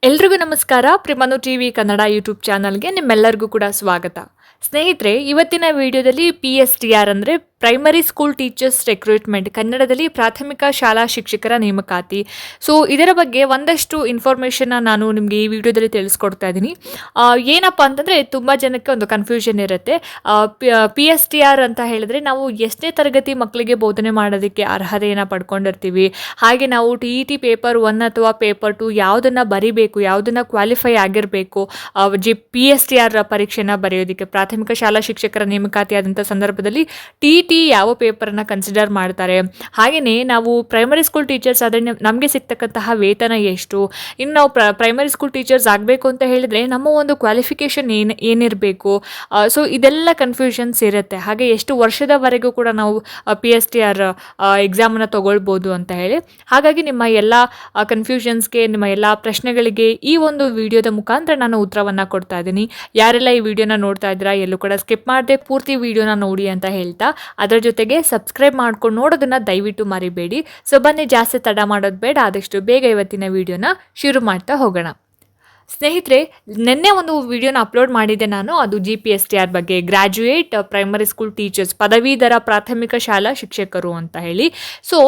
ಎಲ್ರಿಗೂ ನಮಸ್ಕಾರ. ಪ್ರಿಮನು TV Kannada YouTube ಚಾನಲ್ಗೆ ನಿಮ್ಮೆಲ್ಲರಿಗೂ ಕೂಡ ಸ್ವಾಗತ. ಸ್ನೇಹಿತರೆ, ಇವತ್ತಿನ ವಿಡಿಯೋದಲ್ಲಿ PSTR ಅಂದರೆ ಪ್ರೈಮರಿ ಸ್ಕೂಲ್ ಟೀಚರ್ಸ್ ರಿಕ್ರೂಟ್ಮೆಂಟ್, ಕನ್ನಡದಲ್ಲಿ ಪ್ರಾಥಮಿಕ ಶಾಲಾ ಶಿಕ್ಷಕರ ನೇಮಕಾತಿ. ಸೊ ಇದರ ಬಗ್ಗೆ ಒಂದಷ್ಟು ಇನ್ಫಾರ್ಮೇಷನ್ನ ನಾನು ನಿಮಗೆ ಈ ವಿಡಿಯೋದಲ್ಲಿ ತಿಳಿಸ್ಕೊಡ್ತಾ ಇದ್ದೀನಿ. ಏನಪ್ಪ ಅಂತಂದರೆ ತುಂಬ ಜನಕ್ಕೆ ಒಂದು ಕನ್ಫ್ಯೂಷನ್ ಇರುತ್ತೆ. PSTR ಅಂತ ಹೇಳಿದ್ರೆ ನಾವು ಎಷ್ಟನೇ ತರಗತಿ ಮಕ್ಕಳಿಗೆ ಬೋಧನೆ ಮಾಡೋದಕ್ಕೆ ಅರ್ಹತೆಯನ್ನು ಪಡ್ಕೊಂಡಿರ್ತೀವಿ, ಹಾಗೆ ನಾವು TET ಪೇಪರ್ 1 ಅಥವಾ ಪೇಪರ್ 2 ಯಾವುದನ್ನು ಬರಿಬೇಕು, ಯಾವುದನ್ನು ಕ್ವಾಲಿಫೈ ಆಗಿರಬೇಕು PSTR ಪರೀಕ್ಷೆನ ಬರೆಯೋದಕ್ಕೆ, ಪ್ರಾಥಮಿಕ ಶಾಲಾ ಶಿಕ್ಷಕರ ನೇಮಕಾತಿ ಆದಂಥ ಸಂದರ್ಭದಲ್ಲಿ TET ಯಾವ ಪೇಪರನ್ನು ಕನ್ಸಿಡರ್ ಮಾಡ್ತಾರೆ, ಹಾಗೆಯೇ ನಾವು ಪ್ರೈಮರಿ ಸ್ಕೂಲ್ ಟೀಚರ್ಸ್ ಆದರೆ ನಮಗೆ ಸಿಗ್ತಕ್ಕಂತಹ ವೇತನ ಎಷ್ಟು, ಇನ್ನು ನಾವು ಪ್ರೈಮರಿ ಸ್ಕೂಲ್ ಟೀಚರ್ಸ್ ಆಗಬೇಕು ಅಂತ ಹೇಳಿದರೆ ನಮ್ಮ ಒಂದು ಕ್ವಾಲಿಫಿಕೇಷನ್ ಏನಿರಬೇಕು, ಸೊ ಇದೆಲ್ಲ ಕನ್ಫ್ಯೂಷನ್ಸ್ ಇರುತ್ತೆ. ಹಾಗೆ ಎಷ್ಟು ವರ್ಷದವರೆಗೂ ಕೂಡ ನಾವು PSTR ಎಕ್ಸಾಮನ್ನು ತಗೊಳ್ಬೋದು ಅಂತ ಹೇಳಿ. ಹಾಗಾಗಿ ನಿಮ್ಮ ಎಲ್ಲ ಕನ್ಫ್ಯೂಷನ್ಸ್ಗೆ, ನಿಮ್ಮ ಎಲ್ಲ ಪ್ರಶ್ನೆಗಳಿಗೆ ಈ ಒಂದು ವಿಡಿಯೋದ ಮುಖಾಂತರ ನಾನು ಉತ್ತರವನ್ನು ಕೊಡ್ತಾ ಇದ್ದೀನಿ. ಯಾರೆಲ್ಲ ಈ ವಿಡಿಯೋನ ನೋಡ್ತಾ ಇದ್ದೀರಾ ಎಲ್ಲೂ ಕೂಡ ಸ್ಕಿಪ್ ಮಾಡದೆ ಪೂರ್ತಿ ವಿಡಿಯೋನ ನೋಡಿ ಅಂತ ಹೇಳ್ತಾ, ಅದರ ಜೊತೆಗೆ ಸಬ್ಸ್ಕ್ರೈಬ್ ಮಾಡ್ಕೊಂಡು ನೋಡೋದನ್ನು ದಯವಿಟ್ಟು ಮರಿಬೇಡಿ. ಸೊ ಬನ್ನಿ, ಜಾಸ್ತಿ ತಡ ಮಾಡೋದು ಬೇಡ, ಆದಷ್ಟು ಬೇಗ ಇವತ್ತಿನ ವಿಡಿಯೋನ ಶುರು ಮಾಡ್ತಾ ಹೋಗೋಣ. ಸ್ನೇಹಿತರೆ, ನಿನ್ನೆ ಒಂದು ವಿಡಿಯೋನ ಅಪ್ಲೋಡ್ ಮಾಡಿದ್ದೆ ನಾನು, ಅದು GPSTR ಬಗ್ಗೆ, ಗ್ರ್ಯಾಜುಯೇಟ್ ಪ್ರೈಮರಿ ಸ್ಕೂಲ್ ಟೀಚರ್ಸ್, ಪದವೀಧರ ಪ್ರಾಥಮಿಕ ಶಾಲಾ ಶಿಕ್ಷಕರು ಅಂತ ಹೇಳಿ. ಸೊ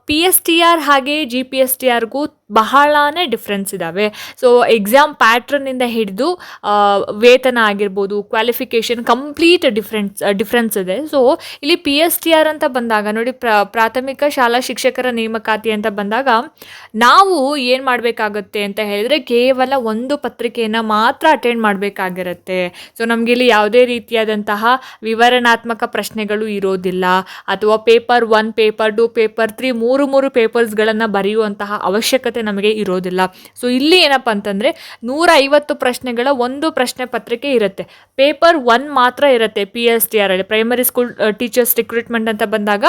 PSTR ಹಾಗೆ GPSTRಗೂ ಬಹಳನೇ ಡಿಫ್ರೆನ್ಸ್ ಇದ್ದಾವೆ. ಸೊ ಎಕ್ಸಾಮ್ ಪ್ಯಾಟ್ರನ್ನಿಂದ ಹಿಡಿದು ವೇತನ ಆಗಿರ್ಬೋದು, ಕ್ವಾಲಿಫಿಕೇಷನ್ ಕಂಪ್ಲೀಟ್ ಡಿಫ್ರೆನ್ಸ್ ಇದೆ. ಸೊ ಇಲ್ಲಿ PSTR ಅಂತ ಬಂದಾಗ ನೋಡಿ, ಪ್ರಾಥಮಿಕ ಶಾಲಾ ಶಿಕ್ಷಕರ ನೇಮಕಾತಿ ಅಂತ ಬಂದಾಗ ನಾವು ಏನು ಮಾಡಬೇಕಾಗತ್ತೆ ಅಂತ ಹೇಳಿದ್ರೆ, ಕೇವಲ ಒಂದು ಪತ್ರಿಕೆಯನ್ನು ಮಾತ್ರ ಅಟೆಂಡ್ ಮಾಡಬೇಕಾಗಿರುತ್ತೆ. ಸೊ ನಮಗೆ ಇಲ್ಲಿ ಯಾವುದೇ ರೀತಿಯಾದಂತಹ ವಿವರಣಾತ್ಮಕ ಪ್ರಶ್ನೆಗಳು ಇರೋದಿಲ್ಲ, ಅಥವಾ ಪೇಪರ್ 1, ಪೇಪರ್ 2, ಪೇಪರ್ 3 ಮೂರು ಪೇಪರ್ಸ್ಗಳನ್ನು ಬರೆಯುವಂತಹ ಅವಶ್ಯಕತೆ ನಮಗೆ ಇರೋದಿಲ್ಲ. ಸೊ ಇಲ್ಲಿ ಏನಪ್ಪ ಅಂತಂದರೆ 150 ಪ್ರಶ್ನೆಗಳ ಒಂದು ಪ್ರಶ್ನೆ ಪತ್ರಿಕೆ ಇರುತ್ತೆ. ಪೇಪರ್ 1 ಮಾತ್ರ ಇರುತ್ತೆ PSTR ಅಲ್ಲಿ. ಪ್ರೈಮರಿ ಸ್ಕೂಲ್ ಟೀಚರ್ಸ್ ರಿಕ್ರೂಟ್ಮೆಂಟ್ ಅಂತ ಬಂದಾಗ,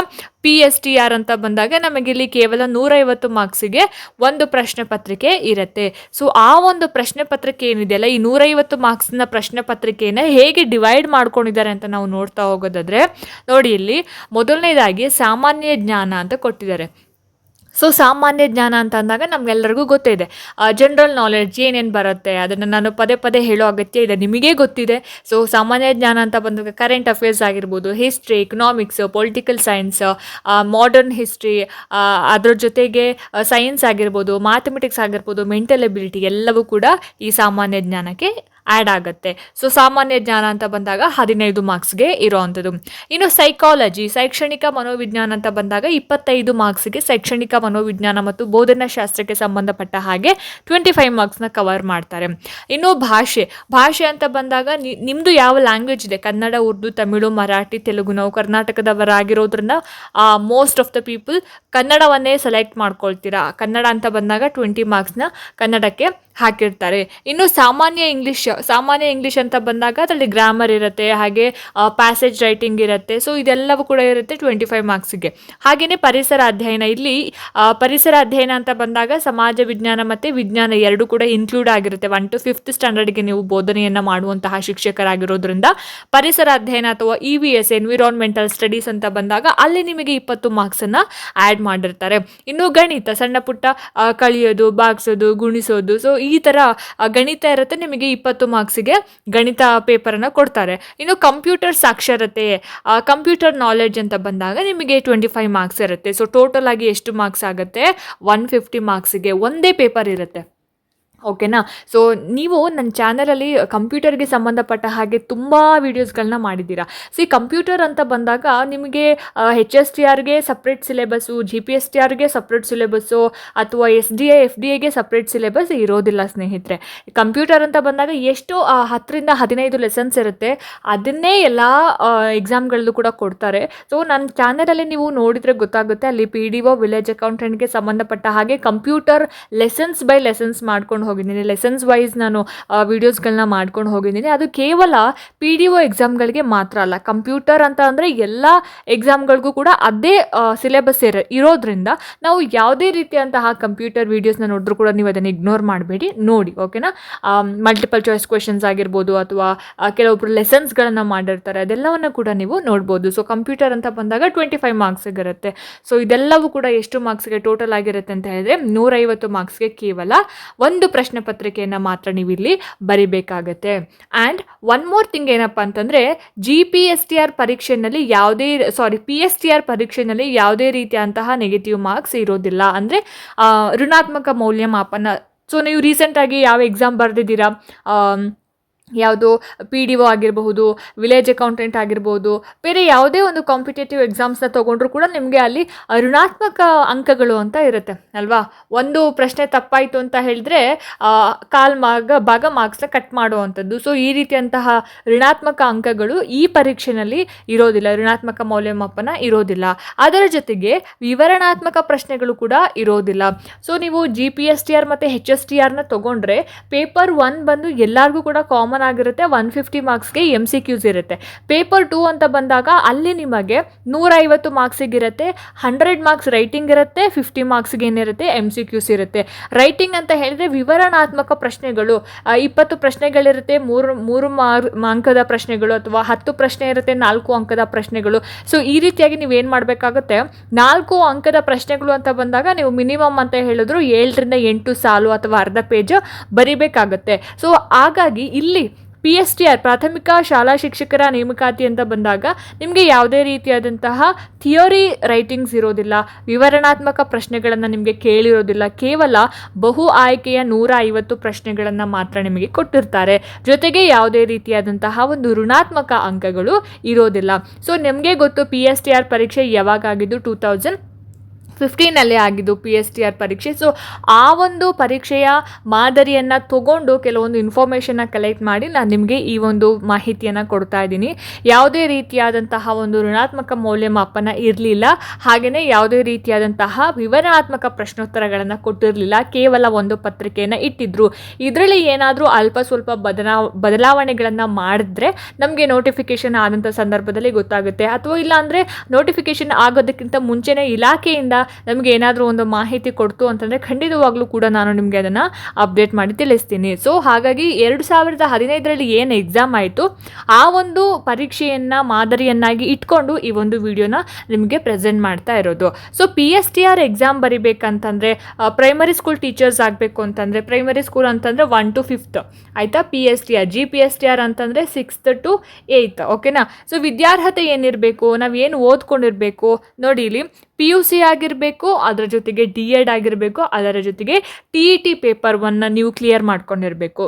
PSTR ಅಂತ ಬಂದಾಗ ನಮಗೆ ಇಲ್ಲಿ ಕೇವಲ 150 ಮಾರ್ಕ್ಸಿಗೆ ಒಂದು ಪ್ರಶ್ನೆ ಪತ್ರಿಕೆ ಇರುತ್ತೆ. ಸೊ ಆ ಒಂದು ಪ್ರಶ್ನೆ ಪತ್ರಿಕೆ ಏನಿದೆಯಲ್ಲ, ಈ 150 ಮಾರ್ಕ್ಸ್ನ ಪ್ರಶ್ನೆ ಪತ್ರಿಕೆಯನ್ನು ಹೇಗೆ ಡಿವೈಡ್ ಮಾಡ್ಕೊಂಡಿದ್ದಾರೆ ಅಂತ ನಾವು ನೋಡ್ತಾ ಹೋಗೋದಾದ್ರೆ ನೋಡಿ, ಇಲ್ಲಿ ಮೊದಲನೇದಾಗಿ ಸಾಮಾನ್ಯ ಜ್ಞಾನ ಅಂತ ಕೊಟ್ಟಿದ್ದಾರೆ. ಸೊ ಸಾಮಾನ್ಯ ಜ್ಞಾನ ಅಂತ ಅಂದಾಗ ನಮಗೆಲ್ಲರಿಗೂ ಗೊತ್ತಿದೆ, ಜನರಲ್ ನಾಲೆಡ್ಜ್ ಏನೇನು ಬರುತ್ತೆ ಅದನ್ನು ನಾನು ಪದೇ ಪದೇ ಹೇಳೋ ಅಗತ್ಯ ಇದೆ, ನಿಮಗೇ ಗೊತ್ತಿದೆ. ಸೊ ಸಾಮಾನ್ಯ ಜ್ಞಾನ ಅಂತ ಬಂದಾಗ ಕರೆಂಟ್ ಅಫೇರ್ಸ್ ಆಗಿರ್ಬೋದು, history, economics, political science, modern history, ಅದರ ಜೊತೆಗೆ ಸೈನ್ಸ್ ಆಗಿರ್ಬೋದು, ಮ್ಯಾಥಮೆಟಿಕ್ಸ್ ಆಗಿರ್ಬೋದು, ಮೆಂಟಲ್ ಎಬಿಲಿಟಿ ಎಲ್ಲವೂ ಕೂಡ ಈ ಸಾಮಾನ್ಯ ಜ್ಞಾನಕ್ಕೆ ಆ್ಯಡ್ ಆಗುತ್ತೆ. ಸೊ ಸಾಮಾನ್ಯ ಜ್ಞಾನ ಅಂತ ಬಂದಾಗ 15 ಮಾರ್ಕ್ಸ್ಗೆ ಇರೋವಂಥದ್ದು. ಇನ್ನು ಸೈಕಾಲಜಿ, ಶೈಕ್ಷಣಿಕ ಮನೋವಿಜ್ಞಾನ ಅಂತ ಬಂದಾಗ 25 ಮಾರ್ಕ್ಸ್ಗೆ ಶೈಕ್ಷಣಿಕ ಮನೋವಿಜ್ಞಾನ ಮತ್ತು ಬೋಧನಾ ಶಾಸ್ತ್ರಕ್ಕೆ ಸಂಬಂಧಪಟ್ಟ ಹಾಗೆ 25 ಮಾರ್ಕ್ಸ್ನ ಕವರ್ ಮಾಡ್ತಾರೆ. ಇನ್ನು ಭಾಷೆ ಅಂತ ಬಂದಾಗ ನಿಮ್ಮದು ಯಾವ ಲ್ಯಾಂಗ್ವೇಜ್ ಇದೆ, ಕನ್ನಡ, ಉರ್ದು, ತಮಿಳು, ಮರಾಠಿ, ತೆಲುಗು, ನಾವು ಕರ್ನಾಟಕದವರಾಗಿರೋದ್ರಿಂದ ಮೋಸ್ಟ್ ಆಫ್ ದ ಪೀಪಲ್ ಕನ್ನಡವನ್ನೇ ಸೆಲೆಕ್ಟ್ ಮಾಡ್ಕೊಳ್ತೀರಾ. ಕನ್ನಡ ಅಂತ ಬಂದಾಗ 20 ಮಾರ್ಕ್ಸ್ನ ಕನ್ನಡಕ್ಕೆ ಹಾಕಿರ್ತಾರೆ. ಇನ್ನು ಸಾಮಾನ್ಯ ಇಂಗ್ಲೀಷ್ ಅಂತ ಬಂದಾಗ ಅದರಲ್ಲಿ ಗ್ರಾಮರ್ ಇರುತ್ತೆ, ಹಾಗೆ ಪ್ಯಾಸೇಜ್ ರೈಟಿಂಗ್ ಇರುತ್ತೆ. ಸೊ ಇದೆಲ್ಲವೂ ಕೂಡ ಇರುತ್ತೆ 25 ಮಾರ್ಕ್ಸಿಗೆ. ಹಾಗೆಯೇ ಪರಿಸರ ಅಧ್ಯಯನ, ಇಲ್ಲಿ ಪರಿಸರ ಅಧ್ಯಯನ ಅಂತ ಬಂದಾಗ ಸಮಾಜ ವಿಜ್ಞಾನ ಮತ್ತು ವಿಜ್ಞಾನ ಎರಡು ಕೂಡ ಇನ್ಕ್ಲೂಡ್ ಆಗಿರುತ್ತೆ. 1 to 5th ಸ್ಟ್ಯಾಂಡರ್ಡ್ಗೆ ನೀವು ಬೋಧನೆಯನ್ನು ಮಾಡುವಂತಹ ಶಿಕ್ಷಕರಾಗಿರೋದ್ರಿಂದ ಪರಿಸರ ಅಧ್ಯಯನ ಅಥವಾ EVS, ಎನ್ವಿರಾನ್ಮೆಂಟಲ್ ಸ್ಟಡೀಸ್ ಅಂತ ಬಂದಾಗ ಅಲ್ಲಿ ನಿಮಗೆ 20 ಮಾರ್ಕ್ಸನ್ನು ಆ್ಯಡ್ ಮಾಡಿರ್ತಾರೆ. ಇನ್ನು ಗಣಿತ, ಸಣ್ಣ ಪುಟ್ಟ ಕಳಿಯೋದು, ಬಾಗಿಸೋದು, ಗುಣಿಸೋದು, ಸೊ ಈ ಥರ ಗಣಿತ ಇರುತ್ತೆ, ನಿಮಗೆ 20 ಮಾರ್ಕ್ಸಿಗೆ ಗಣಿತ ಪೇಪರನ್ನು ಕೊಡ್ತಾರೆ. ಇನ್ನು ಕಂಪ್ಯೂಟರ್ ಸಾಕ್ಷರತೆ, ಕಂಪ್ಯೂಟರ್ ನಾಲೆಡ್ಜ್ ಅಂತ ಬಂದಾಗ ನಿಮಗೆ 25 ಮಾರ್ಕ್ಸ್ ಇರುತ್ತೆ. ಸೊ ಟೋಟಲ್ ಆಗಿ ಎಷ್ಟು ಮಾರ್ಕ್ಸ್ ಆಗುತ್ತೆ, 150 ಮಾರ್ಕ್ಸಿಗೆ ಒಂದೇ ಪೇಪರ್ ಇರುತ್ತೆ. ಓಕೆನಾ. ಸೊ ನೀವು ನನ್ನ ಚಾನಲಲ್ಲಿ ಕಂಪ್ಯೂಟರ್ಗೆ ಸಂಬಂಧಪಟ್ಟ ಹಾಗೆ ತುಂಬ ವೀಡಿಯೋಸ್ಗಳನ್ನ ಮಾಡಿದ್ದೀರಾ. ಸಿ ಕಂಪ್ಯೂಟರ್ ಅಂತ ಬಂದಾಗ ನಿಮಗೆ HSTRಗೆ ಸಪ್ರೇಟ್ ಸಿಲೆಬಸ್ಸು, GPSTRಗೆ ಸಪ್ರೇಟ್ ಸಿಲೆಬಸ್ಸು, ಅಥವಾ SDA FDAಗೆ ಸಪ್ರೇಟ್ ಸಿಲೆಬಸ್ ಇರೋದಿಲ್ಲ ಸ್ನೇಹಿತರೆ. ಕಂಪ್ಯೂಟರ್ ಅಂತ ಬಂದಾಗ ಎಷ್ಟು 10 ರಿಂದ 15 ಲೆಸನ್ಸ್ ಇರುತ್ತೆ, ಅದನ್ನೇ ಎಲ್ಲ ಎಕ್ಸಾಮ್ಗಳಲ್ಲೂ ಕೂಡ ಕೊಡ್ತಾರೆ. ಸೊ ನನ್ನ ಚಾನಲಲ್ಲಿ ನೀವು ನೋಡಿದರೆ ಗೊತ್ತಾಗುತ್ತೆ, ಅಲ್ಲಿ PDO, ವಿಲೇಜ್ ಅಕೌಂಟೆಂಟ್ಗೆ ಸಂಬಂಧಪಟ್ಟ ಹಾಗೆ ಕಂಪ್ಯೂಟರ್ ಲೆಸನ್ಸ್ ಬೈ ಲೆಸನ್ಸ್ ಮಾಡ್ಕೊಂಡು ಹೋಗಿದ್ದೀನಿ. ಲೆಸನ್ಸ್ ವೈಸ್ ನಾನು ವಿಡಿಯೋಸ್ಗಳನ್ನ ಮಾಡ್ಕೊಂಡು ಹೋಗಿದ್ದೀನಿ. ಅದು ಕೇವಲ PDO ಎಕ್ಸಾಮ್ಗಳಿಗೆ ಮಾತ್ರ ಅಲ್ಲ, ಕಂಪ್ಯೂಟರ್ ಅಂತ ಅಂದರೆ ಎಲ್ಲ ಎಕ್ಸಾಮ್ಗಳಿಗೂ ಕೂಡ ಅದೇ ಸಿಲೆಬಸ್ ಇರೋದ್ರಿಂದ ನಾವು ಯಾವುದೇ ರೀತಿಯಂತಹ ಕಂಪ್ಯೂಟರ್ ವೀಡಿಯೋಸ್ನ ನೋಡಿದ್ರೂ ಕೂಡ ನೀವು ಅದನ್ನು ಇಗ್ನೋರ್ ಮಾಡಬೇಡಿ, ನೋಡಿ. ಓಕೆನಾ. ಮಲ್ಟಿಪಲ್ ಚಾಯ್ಸ್ ಕ್ವೆಶನ್ಸ್ ಆಗಿರ್ಬೋದು, ಅಥವಾ ಕೆಲವೊಬ್ಬರು ಲೆಸನ್ಸ್ಗಳನ್ನು ಮಾಡಿರ್ತಾರೆ, ಅದೆಲ್ಲವನ್ನು ಕೂಡ ನೀವು ನೋಡ್ಬೋದು. ಸೊ ಕಂಪ್ಯೂಟರ್ ಅಂತ ಬಂದಾಗ 25 ಮಾರ್ಕ್ಸಿಗೆ ಇರುತ್ತೆ. ಸೊ ಇದೆಲ್ಲವೂ ಕೂಡ ಎಷ್ಟು ಮಾರ್ಕ್ಸ್ಗೆ ಟೋಟಲ್ ಆಗಿರುತ್ತೆ ಅಂತ ಹೇಳಿದ್ರೆ 150 ಮಾರ್ಕ್ಸ್ಗೆ ಕೇವಲ ಒಂದು ಪ್ರಶ್ನೆ ಪತ್ರಿಕೆಯನ್ನು ಮಾತ್ರ ನೀವು ಇಲ್ಲಿ ಬರಿಬೇಕಾಗತ್ತೆ. ಆ್ಯಂಡ್ ಒನ್ ಮೋರ್ ಥಿಂಗ್ ಏನಪ್ಪ ಅಂತಂದರೆ GPSTR ಪರೀಕ್ಷೆಯಲ್ಲಿ PSTR ಪರೀಕ್ಷೆಯಲ್ಲಿ ಯಾವುದೇ ರೀತಿಯಂತಹ ನೆಗೆಟಿವ್ ಮಾರ್ಕ್ಸ್ ಇರೋದಿಲ್ಲ. ಅಂದರೆ ಋಣಾತ್ಮಕ ಮೌಲ್ಯಮಾಪನ. ಸೊ ನೀವು ರೀಸೆಂಟಾಗಿ ಯಾವ ಎಕ್ಸಾಮ್ ಬರೆದಿದ್ದೀರಾ, ಯಾವುದು PDO ಆಗಿರಬಹುದು, ವಿಲೇಜ್ ಅಕೌಂಟೆಂಟ್ ಆಗಿರ್ಬೋದು, ಬೇರೆ ಯಾವುದೇ ಒಂದು ಕಾಂಪಿಟೇಟಿವ್ ಎಕ್ಸಾಮ್ಸ್ನ ತೊಗೊಂಡ್ರು ಕೂಡ ನಿಮಗೆ ಅಲ್ಲಿ ಋಣಾತ್ಮಕ ಅಂಕಗಳು ಅಂತ ಇರುತ್ತೆ ಅಲ್ವಾ. ಒಂದು ಪ್ರಶ್ನೆ ತಪ್ಪಾಯಿತು ಅಂತ ಹೇಳಿದ್ರೆ ಭಾಗ ಮಾರ್ಕ್ಸ್ನ ಕಟ್ ಮಾಡುವಂಥದ್ದು. ಸೊ ಈ ರೀತಿಯಂತಹ ಋಣಾತ್ಮಕ ಅಂಕಗಳು ಈ ಪರೀಕ್ಷೆಯಲ್ಲಿ ಇರೋದಿಲ್ಲ, ಋಣಾತ್ಮಕ ಮೌಲ್ಯಮಾಪನ ಇರೋದಿಲ್ಲ. ಅದರ ಜೊತೆಗೆ ವಿವರಣಾತ್ಮಕ ಪ್ರಶ್ನೆಗಳು ಕೂಡ ಇರೋದಿಲ್ಲ. ಸೊ ನೀವು GPSTR ಮತ್ತು HSTRನ ತೊಗೊಂಡ್ರೆ ಪೇಪರ್ 1 ಬಂದು ಎಲ್ಲರಿಗೂ ಕೂಡ ಕಾಮನ್ ಆಗಿರುತ್ತೆ. 150 ಮಾರ್ಕ್ಸ್ಗೆ MCQs ಇರುತ್ತೆ. ಪೇಪರ್ 2 ಅಂತ ಬಂದಾಗ ಅಲ್ಲಿ ನಿಮಗೆ 150 ಮಾರ್ಕ್ಸಿಗಿರುತ್ತೆ. 100 ಮಾರ್ಕ್ಸ್ ರೈಟಿಂಗ್ ಇರುತ್ತೆ, 50 ಮಾರ್ಕ್ಸ್ಗೆ ಏನಿರುತ್ತೆ MCQs ಇರುತ್ತೆ. ರೈಟಿಂಗ್ ಅಂತ ಹೇಳಿದ್ರೆ ವಿವರಣಾತ್ಮಕ ಪ್ರಶ್ನೆಗಳು 20 ಪ್ರಶ್ನೆಗಳಿರುತ್ತೆ, 3 ಅಂಕದ ಪ್ರಶ್ನೆಗಳು, ಅಥವಾ 10 ಪ್ರಶ್ನೆ ಇರುತ್ತೆ, 4 ಅಂಕದ ಪ್ರಶ್ನೆಗಳು. ಸೊ ಈ ರೀತಿಯಾಗಿ ನೀವು ಏನು ಮಾಡಬೇಕಾಗುತ್ತೆ, 4 ಅಂಕದ ಪ್ರಶ್ನೆಗಳು ಅಂತ ಬಂದಾಗ ನೀವು ಮಿನಿಮಮ್ ಅಂತ ಹೇಳಿದ್ರು 7ರಿಂದ 8 ಸಾಲು ಅಥವಾ ಅರ್ಧ ಪೇಜ್ ಬರಿಬೇಕಾಗುತ್ತೆ. ಸೊ ಹಾಗಾಗಿ ಇಲ್ಲಿ PSTR ಪ್ರಾಥಮಿಕ ಶಾಲಾ ಶಿಕ್ಷಕರ ನೇಮಕಾತಿ ಅಂತ ಬಂದಾಗ ನಿಮಗೆ ಯಾವುದೇ ರೀತಿಯಾದಂತಹ ಥಿಯರಿ ರೈಟಿಂಗ್ಸ್ ಇರೋದಿಲ್ಲ, ವಿವರಣಾತ್ಮಕ ಪ್ರಶ್ನೆಗಳನ್ನು ನಿಮಗೆ ಕೇಳಿರೋದಿಲ್ಲ. ಕೇವಲ ಬಹು ಆಯ್ಕೆಯ 150 ಪ್ರಶ್ನೆಗಳನ್ನು ಮಾತ್ರ ನಿಮಗೆ ಕೊಟ್ಟಿರ್ತಾರೆ. ಜೊತೆಗೆ ಯಾವುದೇ ರೀತಿಯಾದಂತಹ ಒಂದು ಋಣಾತ್ಮಕ ಅಂಕಗಳು ಇರೋದಿಲ್ಲ. ಸೊ ನಿಮಗೆ ಗೊತ್ತು PSTR ಪರೀಕ್ಷೆ ಯಾವಾಗಾಗಿದ್ದು 2015 ಆಗಿದ್ದು PSTR ಪರೀಕ್ಷೆ. ಸೊ ಆ ಒಂದು ಪರೀಕ್ಷೆಯ ಮಾದರಿಯನ್ನು ತಗೊಂಡು ಕೆಲವೊಂದು ಇನ್ಫಾರ್ಮೇಷನ್ನ ಕಲೆಕ್ಟ್ ಮಾಡಿ ನಾನು ನಿಮಗೆ ಈ ಒಂದು ಮಾಹಿತಿಯನ್ನು ಕೊಡ್ತಾ ಇದ್ದೀನಿ. ಯಾವುದೇ ರೀತಿಯಾದಂತಹ ಒಂದು ಋಣಾತ್ಮಕ ಮೌಲ್ಯಮಾಪನ ಇರಲಿಲ್ಲ, ಹಾಗೆಯೇ ಯಾವುದೇ ರೀತಿಯಾದಂತಹ ವಿವರಣಾತ್ಮಕ ಪ್ರಶ್ನೋತ್ತರಗಳನ್ನು ಕೊಟ್ಟಿರಲಿಲ್ಲ. ಕೇವಲ ಒಂದು ಪತ್ರಿಕೆಯನ್ನು ಇಟ್ಟಿದ್ರು. ಇದರಲ್ಲಿ ಏನಾದರೂ ಅಲ್ಪ ಸ್ವಲ್ಪ ಬದಲಾವಣೆಗಳನ್ನು ಮಾಡಿದ್ರೆ ನಮಗೆ ನೋಟಿಫಿಕೇಶನ್ ಆದಂಥ ಸಂದರ್ಭದಲ್ಲಿ ಗೊತ್ತಾಗುತ್ತೆ. ಅಥವಾ ಇಲ್ಲಾಂದರೆ ನೋಟಿಫಿಕೇಶನ್ ಆಗೋದಕ್ಕಿಂತ ಮುಂಚೆನೇ ಇಲಾಖೆಯಿಂದ ನಮಗೆ ಏನಾದರೂ ಒಂದು ಮಾಹಿತಿ ಕೊಡ್ತು ಅಂತಂದರೆ ಖಂಡಿತವಾಗ್ಲೂ ಕೂಡ ನಾನು ನಿಮಗೆ ಅದನ್ನು ಅಪ್ಡೇಟ್ ಮಾಡಿ ತಿಳಿಸ್ತೀನಿ. ಸೊ ಹಾಗಾಗಿ 2015ರಲ್ಲಿ ಏನು ಎಕ್ಸಾಮ್ ಆಯಿತು ಆ ಒಂದು ಪರೀಕ್ಷೆಯನ್ನು ಮಾದರಿಯನ್ನಾಗಿ ಇಟ್ಕೊಂಡು ಈ ಒಂದು ವಿಡಿಯೋನ ನಿಮಗೆ ಪ್ರೆಸೆಂಟ್ ಮಾಡ್ತಾ ಇರೋದು. ಸೊ PSTR ಎಕ್ಸಾಮ್ ಬರಿಬೇಕಂತಂದರೆ ಪ್ರೈಮರಿ ಸ್ಕೂಲ್ ಟೀಚರ್ಸ್ ಆಗಬೇಕು ಅಂತಂದರೆ, ಪ್ರೈಮರಿ ಸ್ಕೂಲ್ ಅಂತಂದರೆ 1 to 5th ಆಯಿತಾ. GPSTR ಅಂತಂದರೆ 6th to 8th. ಓಕೆನಾ. ಸೊ ವಿದ್ಯಾರ್ಹತೆ ಏನಿರಬೇಕು, ನಾವು ಏನು ಓದ್ಕೊಂಡಿರಬೇಕು ನೋಡಿ, ಇಲ್ಲಿ PUC ಆಗಿರಬೇಕು, ಅದರ ಜೊತೆಗೆ DED ಆಗಿರಬೇಕು, ಅದರ ಜೊತೆಗೆ TET ಪೇಪರ್ 1 ನೀವು ಕ್ಲಿಯರ್ ಮಾಡ್ಕೊಂಡಿರಬೇಕು.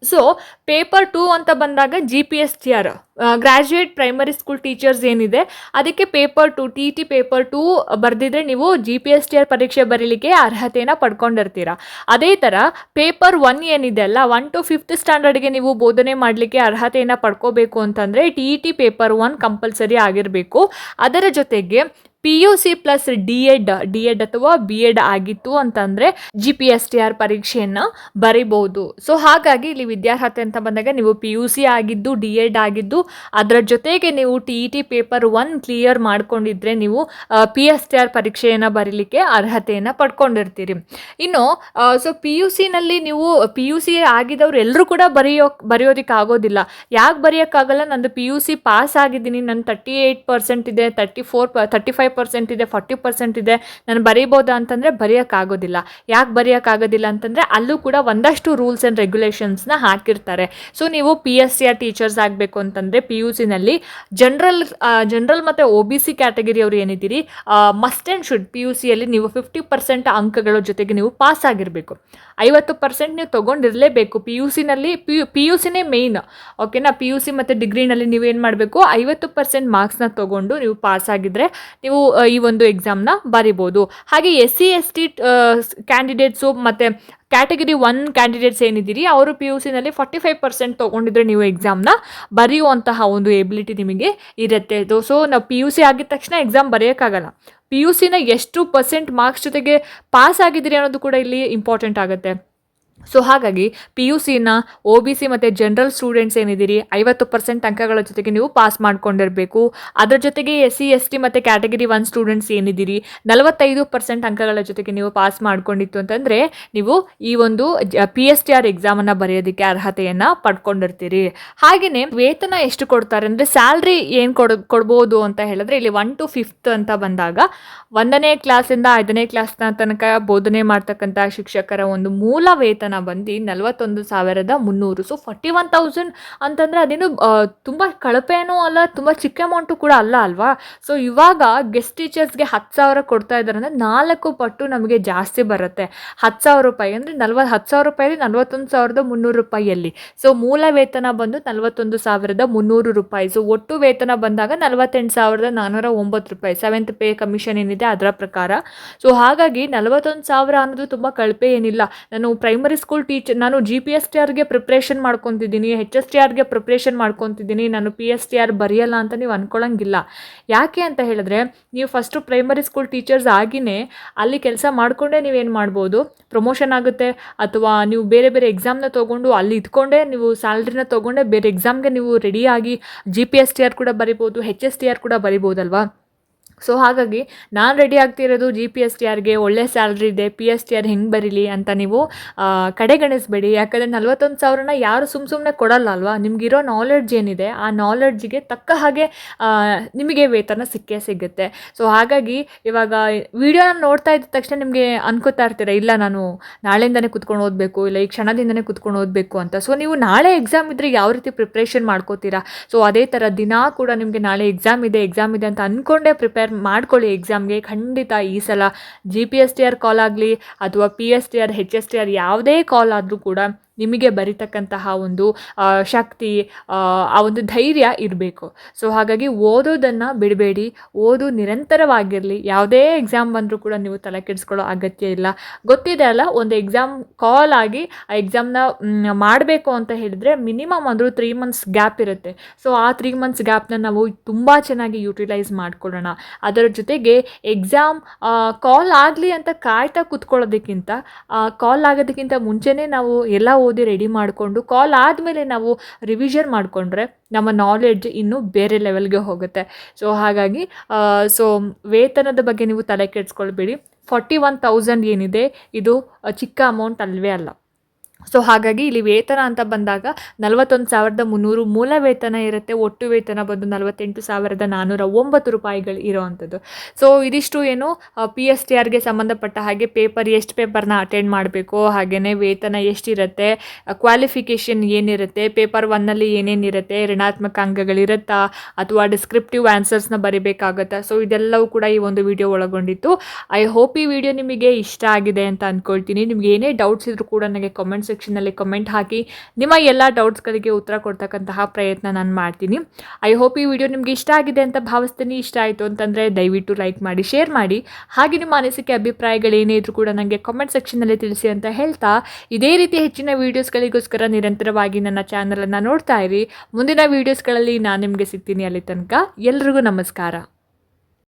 ಸೊ ಪೇಪರ್ 2 ಅಂತ ಬಂದಾಗ GPSTR graduate primary school teachers ಏನಿದೆ ಅದಕ್ಕೆ ಪೇಪರ್ 2 TET ಪೇಪರ್ 2 ಬರೆದಿದ್ರೆ ನೀವು GPSTR ಪರೀಕ್ಷೆ ಬರೀಲಿಕ್ಕೆ ಅರ್ಹತೆಯನ್ನು ಪಡ್ಕೊಂಡಿರ್ತೀರ. ಅದೇ ಥರ ಪೇಪರ್ 1 ಏನಿದೆ ಅಲ್ಲ, 1 to 5th ಸ್ಟ್ಯಾಂಡರ್ಡ್ಗೆ ನೀವು ಬೋಧನೆ ಮಾಡಲಿಕ್ಕೆ ಅರ್ಹತೆಯನ್ನು ಪಡ್ಕೋಬೇಕು ಅಂತಂದರೆ TET ಪೇಪರ್ 1 ಕಂಪಲ್ಸರಿ ಆಗಿರಬೇಕು. ಅದರ ಜೊತೆಗೆ PUC ಪ್ಲಸ್ DED ಅಥವಾ BEd ಆಗಿತ್ತು ಅಂತಂದರೆ GPSTR ಪರೀಕ್ಷೆಯನ್ನು ಬರಿಬಹುದು. ಸೊ ಹಾಗಾಗಿ ಇಲ್ಲಿ ವಿದ್ಯಾರ್ಹತೆ ಅಂತ ಬಂದಾಗ ನೀವು PUC ಆಗಿದ್ದು, DED ಆಗಿದ್ದು, ಅದರ ಜೊತೆಗೆ ನೀವು TET ಪೇಪರ್ 1 ಕ್ಲಿಯರ್ ಮಾಡ್ಕೊಂಡಿದ್ರೆ ನೀವು PSTR ಪರೀಕ್ಷೆಯನ್ನು ಬರೀಲಿಕ್ಕೆ ಅರ್ಹತೆಯನ್ನು ಪಡ್ಕೊಂಡಿರ್ತೀರಿ. ಇನ್ನು ಸೊ PUCನಲ್ಲಿ ನೀವು PUC ಆಗಿದ್ದವ್ರು ಎಲ್ಲರೂ ಕೂಡ ಬರೆಯೋದಕ್ಕೆ ಆಗೋದಿಲ್ಲ. ಯಾಕೆ ಬರೆಯೋಕ್ಕಾಗಲ್ಲ? ನಂದು PUC ಪಾಸ್ ಆಗಿದ್ದೀನಿ, ನನ್ನ 38% ಇದೆ, 35% ಇದೆ, 40% ಇದೆ, ನಾನು ಬರೀಬೋದಾ ಅಂತಂದರೆ ಬರೆಯೋಕ್ಕಾಗೋದಿಲ್ಲ. ಯಾಕೆ ಬರೆಯೋಕ್ಕಾಗೋದಿಲ್ಲ ಅಂತಂದರೆ ಅಲ್ಲೂ ಕೂಡ ಒಂದಷ್ಟು ರೂಲ್ಸ್ ಆ್ಯಂಡ್ ರೆಗ್ಯುಲೇಷನ್ಸ್ನ ಹಾಕಿರ್ತಾರೆ. ಸೊ ನೀವು PSTR ಟೀಚರ್ಸ್ ಆಗಬೇಕು ಅಂತಂದರೆ PUCನಲ್ಲಿ ಜನರಲ್ ಮತ್ತು OBC ಕ್ಯಾಟಗರಿ ಅವರು ಏನಿದ್ದೀರಿ ಮಸ್ಟ್ ಆ್ಯಂಡ್ ಶುಡ್ PUCಯಲ್ಲಿ ನೀವು 50% ಅಂಕಗಳ ಜೊತೆಗೆ ನೀವು ಪಾಸ್ ಆಗಿರಬೇಕು. 50% ನೀವು ತೊಗೊಂಡಿರಲೇಬೇಕು. PUCನೇ ಮೇಯ್ನ್. ಓಕೆನಾ. PUC ಮತ್ತು ಡಿಗ್ರಿನಲ್ಲಿ ನೀವೇನು ಮಾಡಬೇಕು, 50% ಮಾರ್ಕ್ಸ್ನ ತೊಗೊಂಡು ನೀವು ಪಾಸ್ ಆಗಿದ್ದರೆ ನೀವು ಈ ಒಂದು ಎಕ್ಸಾಮ್ನ ಬರಿಬೋದು. ಹಾಗೆ SC ST ಕ್ಯಾಂಡಿಡೇಟ್ಸು ಮತ್ತು ಕ್ಯಾಟಗರಿ 1 ಕ್ಯಾಂಡಿಡೇಟ್ಸ್ ಏನಿದ್ದೀರಿ ಅವರು PUCನಲ್ಲಿ 45% ತೊಗೊಂಡಿದ್ರೆ ನೀವು ಎಕ್ಸಾಮ್ನ ಬರೆಯುವಂತಹ ಒಂದು ಎಬಿಲಿಟಿ ನಿಮಗೆ ಇರುತ್ತೆ. ಸೊ ನಾವು PUC ಆಗಿದ ತಕ್ಷಣ ಎಕ್ಸಾಮ್ ಬರೆಯೋಕ್ಕಾಗಲ್ಲ. PUCನ ಎಷ್ಟು % ಮಾರ್ಕ್ಸ್ ಜೊತೆಗೆ ಪಾಸ್ ಆಗಿದ್ದೀರಿ ಅನ್ನೋದು ಕೂಡ ಇಲ್ಲಿ ಇಂಪಾರ್ಟೆಂಟ್ ಆಗುತ್ತೆ. ಸೊ ಹಾಗಾಗಿ PUCನ OBC ಮತ್ತು ಜನರಲ್ ಸ್ಟೂಡೆಂಟ್ಸ್ ಏನಿದ್ದೀರಿ 50% ಅಂಕಗಳ ಜೊತೆಗೆ ನೀವು ಪಾಸ್ ಮಾಡ್ಕೊಂಡಿರಬೇಕು. ಅದರ ಜೊತೆಗೆ SC ST ಮತ್ತು ಕ್ಯಾಟಗರಿ 1 ಸ್ಟೂಡೆಂಟ್ಸ್ ಏನಿದ್ದೀರಿ 45% ಅಂಕಗಳ ಜೊತೆಗೆ ನೀವು ಪಾಸ್ ಮಾಡ್ಕೊಂಡಿತ್ತು ಅಂತಂದರೆ ನೀವು ಈ ಒಂದು PSTR ಎಕ್ಸಾಮನ್ನು ಬರೆಯೋದಕ್ಕೆ ಅರ್ಹತೆಯನ್ನು ಪಡ್ಕೊಂಡಿರ್ತೀರಿ. ಹಾಗೆಯೇ ವೇತನ ಎಷ್ಟು ಕೊಡ್ತಾರೆ ಅಂದರೆ ಸ್ಯಾಲ್ರಿ ಏನು ಕೊಡ್ಬೋದು ಅಂತ ಹೇಳಿದ್ರೆ ಇಲ್ಲಿ 1 to 5th ಅಂತ ಬಂದಾಗ 1ನೇ ಕ್ಲಾಸಿಂದ 5ನೇ ಕ್ಲಾಸ್ನ ತನಕ ಬೋಧನೆ ಮಾಡ್ತಕ್ಕಂಥ ಶಿಕ್ಷಕರ ಒಂದು ಮೂಲ ವೇತನ ವೇತನ ಬಂದು 41,300. ಸೊ 41,000 ಅಂತಂದರೆ ಅದೇನು ತುಂಬ ಕಳಪೆನೂ ಅಲ್ಲ, ತುಂಬ ಚಿಕ್ಕ ಅಮೌಂಟು ಕೂಡ ಅಲ್ಲ ಅಲ್ವಾ. ಸೊ ಇವಾಗ ಗೆಸ್ಟ್ ಟೀಚರ್ಸ್ಗೆ 10,000 ಕೊಡ್ತಾ ಇದ್ದಾರೆ ಅಂದರೆ 4 ಪಟ್ಟು ನಮಗೆ ಜಾಸ್ತಿ ಬರುತ್ತೆ. 10,000 ರೂಪಾಯಿ ಅಂದರೆ 10,000 ರೂಪಾಯಿ 41,300 ರೂಪಾಯಿಯಲ್ಲಿ. ಸೊ ಮೂಲ ವೇತನ ಬಂದು 41,300 ರೂಪಾಯಿ. ಸೊ ಒಟ್ಟು ವೇತನ ಬಂದಾಗ 48,409 ರೂಪಾಯಿ 7th ಪೇ ಕಮಿಷನ್ ಏನಿದೆ ಅದರ ಪ್ರಕಾರ. ಸೊ ಹಾಗಾಗಿ 41,000 ಅನ್ನೋದು ತುಂಬ ಕಳಪೆ ಏನಿಲ್ಲ. ನಾನು ಪ್ರೈಮರಿ ಸ್ಕೂಲ್ ನಾನು GPSTRಗೆ ಪ್ರಿಪ್ರೇಷನ್ ಮಾಡ್ಕೊತಿದ್ದೀನಿ, HSTRಗೆ ಪ್ರಿಪ್ರೇಷನ್ ಮಾಡ್ಕೊತಿದ್ದೀನಿ, ನಾನು PSTR ಬರೆಯಲ್ಲ ಅಂತ ನೀವು ಅಂದ್ಕೊಳ್ಳೋಂಗಿಲ್ಲ. ಯಾಕೆ ಅಂತ ಹೇಳಿದ್ರೆ ನೀವು ಫಸ್ಟು ಪ್ರೈಮರಿ ಸ್ಕೂಲ್ ಟೀಚರ್ಸ್ ಆಗಿನೇ ಅಲ್ಲಿ ಕೆಲಸ ಮಾಡಿಕೊಂಡೇ ನೀವೇನು ಮಾಡ್ಬೋದು, ಪ್ರಮೋಷನ್ ಆಗುತ್ತೆ. ಅಥವಾ ನೀವು ಬೇರೆ ಬೇರೆ ಎಕ್ಸಾಮ್ನ ತೊಗೊಂಡು ಅಲ್ಲಿ ಇದ್ಕೊಂಡೇ ನೀವು ಸ್ಯಾಲ್ರಿನ ತೊಗೊಂಡೇ ಬೇರೆ ಎಕ್ಸಾಮ್ಗೆ ನೀವು ರೆಡಿಯಾಗಿ GPSTR ಕೂಡ ಬರಿಬೋದು, HSTR ಕೂಡ ಬರಿಬೋದಲ್ವಾ. ಸೊ ಹಾಗಾಗಿ ನಾನು ರೆಡಿ ಆಗ್ತಿರೋದು GPSTRಗೆ ಒಳ್ಳೆ ಸ್ಯಾಲ್ರಿ ಇದೆ, PSTR ಹೆಂಗೆ ಬರೀಲಿ ಅಂತ ನೀವು ಕಡೆಗಣಿಸಬೇಡಿ. ಯಾಕಂದರೆ 41,000 ಯಾರು ಸುಮ್ಮನೆ ಕೊಡಲ್ಲ ಅಲ್ವಾ. ನಿಮಗಿರೋ ನಾಲೆಡ್ಜ್ ಏನಿದೆ ಆ ನಾಲೆಡ್ಜಿಗೆ ತಕ್ಕ ಹಾಗೆ ನಿಮಗೆ ವೇತನ ಸಿಗುತ್ತೆ. ಸೊ ಹಾಗಾಗಿ ಇವಾಗ ವಿಡಿಯೋನ ನೋಡ್ತಾ ಇದ್ದ ತಕ್ಷಣ ನಿಮಗೆ ಅನ್ಕೋತಾ ಇರ್ತೀರ, ಇಲ್ಲ ನಾನು ನಾಳೆಯಿಂದನೇ ಕುತ್ಕೊಂಡು ಓದಬೇಕು, ಇಲ್ಲ ಈ ಕ್ಷಣದಿಂದನೇ ಕುತ್ಕೊಂಡು ಓದಬೇಕು ಅಂತ. ಸೊ ನೀವು ನಾಳೆ ಎಕ್ಸಾಮ್ ಇದ್ದರೆ ಯಾವ ರೀತಿ ಪ್ರಿಪ್ರೇಷನ್ ಮಾಡ್ಕೋತೀರಾ, ಸೊ ಅದೇ ಥರ ದಿನ ಕೂಡ ನಿಮಗೆ ನಾಳೆ ಎಕ್ಸಾಮ್ ಇದೆ ಅಂತ ಅಂದ್ಕೊಂಡೇ ಪ್ರಿಪೇರ್ ಮಾಡ್ಕೊಳ್ಳಿ ಎಕ್ಸಾಮ್ಗೆ. ಖಂಡಿತ ಈ ಸಲ GPSTR ಕಾಲ್ ಆಗಲಿ ಅಥವಾ PSTR HSTR ಯಾವುದೇ ಕಾಲ್ ಆದರೂ ಕೂಡ ನಿಮಗೆ ಬರಿತಕ್ಕಂತಹ ಒಂದು ಶಕ್ತಿ, ಆ ಒಂದು ಧೈರ್ಯ ಇರಬೇಕು. ಸೊ ಹಾಗಾಗಿ ಓದೋದನ್ನು ಬಿಡಬೇಡಿ, ಓದು ನಿರಂತರವಾಗಿರಲಿ. ಯಾವುದೇ ಎಕ್ಸಾಮ್ ಬಂದರೂ ಕೂಡ ನೀವು ತಲೆ ಕೆಡಿಸ್ಕೊಳ್ಳೋ ಅಗತ್ಯ ಇಲ್ಲ. ಗೊತ್ತಿದೆ ಅಲ್ಲ, ಒಂದು ಎಕ್ಸಾಮ್ ಕಾಲ್ ಆಗಿ ಆ ಎಕ್ಸಾಮ್ನ ಮಾಡಬೇಕು ಅಂತ ಹೇಳಿದರೆ ಮಿನಿಮಮ್ ಅಂದರೂ 3 months ಗ್ಯಾಪ್ ಇರುತ್ತೆ. ಸೊ ಆ 3 months ಗ್ಯಾಪ್ನ ನಾವು ತುಂಬ ಚೆನ್ನಾಗಿ ಯುಟಿಲೈಸ್ ಮಾಡ್ಕೊಳ್ಳೋಣ. ಅದರ ಜೊತೆಗೆ ಎಕ್ಸಾಮ್ ಕಾಲ್ ಆಗಲಿ ಅಂತ ಕಾಯ್ತಾ ಕೂತ್ಕೊಳ್ಳೋದಕ್ಕಿಂತ ಕಾಲ್ ಆಗೋದಕ್ಕಿಂತ ಮುಂಚೆನೇ ನಾವು ಎಲ್ಲ ಓದಿ ರೆಡಿ ಮಾಡಿಕೊಂಡು ಕಾಲ್ ಆದಮೇಲೆ ನಾವು ರಿವಿಷನ್ ಮಾಡಿಕೊಂಡ್ರೆ ನಮ್ಮ ನಾಲೆಡ್ಜ್ ಇನ್ನೂ ಬೇರೆ ಲೆವೆಲ್ಗೆ ಹೋಗುತ್ತೆ. ಸೊ ಹಾಗಾಗಿ ವೇತನದ ಬಗ್ಗೆ ನೀವು ತಲೆ ಕೆಡಿಸ್ಕೊಳ್ಬೇಡಿ. 41,000 ಏನಿದೆ ಇದು ಚಿಕ್ಕ ಅಮೌಂಟ್ ಅಲ್ವೇ ಅಲ್ಲ. ಸೊ ಹಾಗಾಗಿ ಇಲ್ಲಿ ವೇತನ ಅಂತ ಬಂದಾಗ 41,300 ಮೂಲ ವೇತನ ಇರುತ್ತೆ. ಒಟ್ಟು ವೇತನ ಬಂದು 48,409 ರೂಪಾಯಿಗಳು ಇರೋವಂಥದ್ದು. ಸೊ ಇದಿಷ್ಟು ಏನು PSTRಗೆ ಸಂಬಂಧಪಟ್ಟ ಹಾಗೆ ಎಷ್ಟು ಪೇಪರ್ನ ಅಟೆಂಡ್ ಮಾಡಬೇಕು, ಹಾಗೆಯೇ ವೇತನ ಎಷ್ಟಿರುತ್ತೆ, ಕ್ವಾಲಿಫಿಕೇಷನ್ ಏನಿರುತ್ತೆ, ಪೇಪರ್ 1ನಲ್ಲಿ ಏನೇನಿರುತ್ತೆ, ಋಣಾತ್ಮಕ ಅಂಕಗಳಿರುತ್ತಾ ಅಥವಾ ಡಿಸ್ಕ್ರಿಪ್ಟಿವ್ ಆನ್ಸರ್ಸ್ನ ಬರಿಬೇಕಾಗತ್ತಾ. ಸೊ ಇದೆಲ್ಲವೂ ಕೂಡ ಈ ಒಂದು ವಿಡಿಯೋ ಒಳಗೊಂಡಿತ್ತು. ಐ ಹೋಪ್ ಈ ವಿಡಿಯೋ ನಿಮಗೆ ಇಷ್ಟ ಆಗಿದೆ ಅಂತ ಅಂದ್ಕೊಳ್ತೀನಿ. ನಿಮಗೆ ಏನೇ ಡೌಟ್ಸ್ ಇದ್ರೂ ಕೂಡ ನನಗೆ ಕಮೆಂಟ್ ಸೆಕ್ಷನಲ್ಲಿ ಕಮೆಂಟ್ ಹಾಕಿ ನಿಮ್ಮ ಎಲ್ಲ ಡೌಟ್ಸ್ಗಳಿಗೆ ಉತ್ತರ ಕೊಡ್ತಕ್ಕಂತಹ ಪ್ರಯತ್ನ ನಾನು ಮಾಡ್ತೀನಿ. ಐ ಹೋಪ್ ಈ ವಿಡಿಯೋ ನಿಮಗೆ ಇಷ್ಟ ಆಗಿದೆ ಅಂತ ಭಾವಿಸ್ತೀನಿ. ಇಷ್ಟ ಆಯಿತು ಅಂತಂದರೆ ದಯವಿಟ್ಟು ಲೈಕ್ ಮಾಡಿ, ಶೇರ್ ಮಾಡಿ. ಹಾಗೆ ನಿಮ್ಮ ಅನಿಸಿಕೆ ಅಭಿಪ್ರಾಯಗಳೇನೇ ಇದ್ರೂ ಕೂಡ ನನಗೆ ಕಮೆಂಟ್ ಸೆಕ್ಷನಲ್ಲಿ ತಿಳಿಸಿ ಅಂತ ಹೇಳ್ತಾ, ಇದೇ ರೀತಿ ಹೆಚ್ಚಿನ ವೀಡಿಯೋಸ್ಗಳಿಗೋಸ್ಕರ ನಿರಂತರವಾಗಿ ನನ್ನ ಚಾನಲನ್ನು ನೋಡ್ತಾ ಇರಿ. ಮುಂದಿನ ವೀಡಿಯೋಸ್ಗಳಲ್ಲಿ ನಾನು ನಿಮಗೆ ಸಿಗ್ತೀನಿ. ಅಲ್ಲಿ ತನಕ ಎಲ್ರಿಗೂ ನಮಸ್ಕಾರ.